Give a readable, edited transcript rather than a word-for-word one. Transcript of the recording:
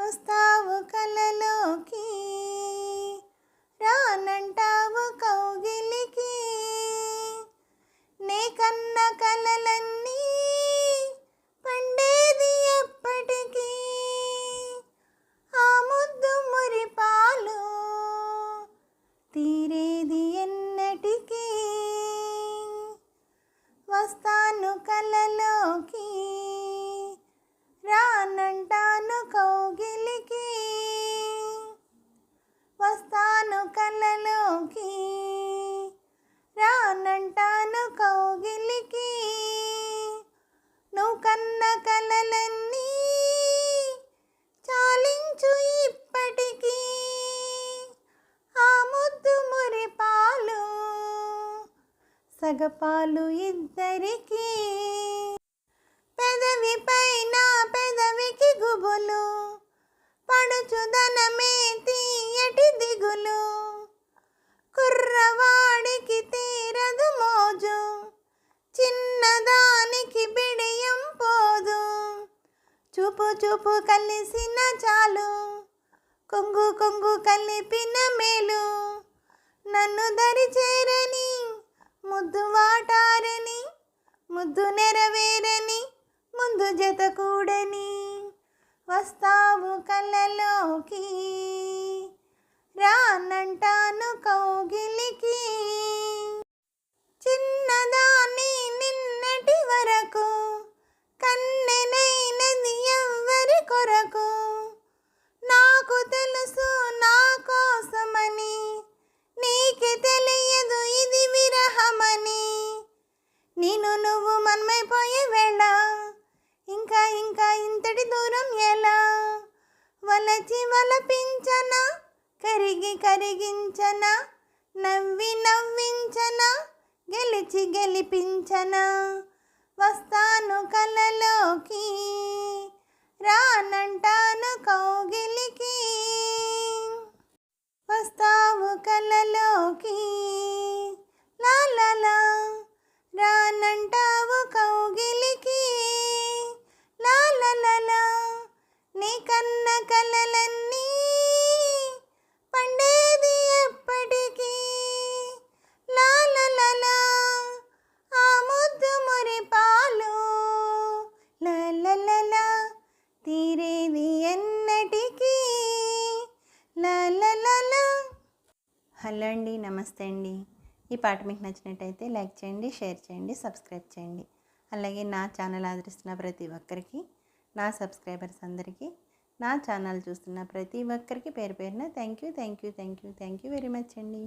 వస్తావు కలలోకి, రానంటావు కౌగిలికి. నే కన్న కలలన్నీ పండేది ఎప్పటికీ. ఆ ముద్దు మురిపాలు తీరేది ఎన్నటికీ. వస్తాను కలలోకి, రానంటాను కౌగిలికి. వస్తాను కలలోకి, రానంటాను కౌగిలికి. నువ్వు కన్న కలలన్నీ చాలించు ఇప్పటికీ. ఆ ముద్దు మురిపాలు సగపాలు ఇద్దరికీ. పెదవి పైన పెదవికి గుబులు, పడుచుదనమే తీయటి దిగులు. కుర్రవాడికి తీరదు మోజు, చిన్నదానికి బిడియం పోదు. చూపు చూపు కలిసిన చాలు, కొంగు కొంగు కలిపిన మేలు. నన్ను దరి చేరని, ముద్దు వాటారని, ముద్దు నెరవేరని, ముందు జత కూడని. వస్తావు కలలోకి, రానంటాను కౌగిలికి. చిన్నదాన్ని నిన్నటి వరకు కన్నెనైనది ఎవ్వరి కొరకు. నాకు తెలుసు నా కోసమని, నీకే తెలియదు ఇది విరహమని. నేను నువ్వు మనమైపోయే వేళ ఇంకా ఇంకా ఇంతటి దూరం ఎలా. వలచి వలపించనా, కరిగి కరిగించనా, నవ్వి నవ్వించనా, గెలిచి గెలిపించనా. వస్తాను కలలోకి, రానంటాను కౌగిలికి. వస్తావు కలలోకి, లాలలా, రానంటావు కౌగిలికి. లాలలా, నీ కన్న కలలన్నీ పండేది ఎప్పటికీ. లాలలా, ఆ ముద్దు మురిపాలు లాలలా తీరేది ఎన్నటికీ. లాలలా. హలో అండి, నమస్తే అండి. ఈ పాట మీకు నచ్చినట్టయితే లైక్ చేయండి, షేర్ చేయండి, సబ్స్క్రైబ్ చేయండి. అలాగే నా ఛానల్ ఆదరిస్తున్న ప్రతి ఒక్కరికి, నా సబ్స్క్రైబర్స్ అందరికీ, నా ఛానల్ చూస్తున్న ప్రతి ఒక్కరికి పేరు పేరున థ్యాంక్ యూ వెరీ మచ్ అండి.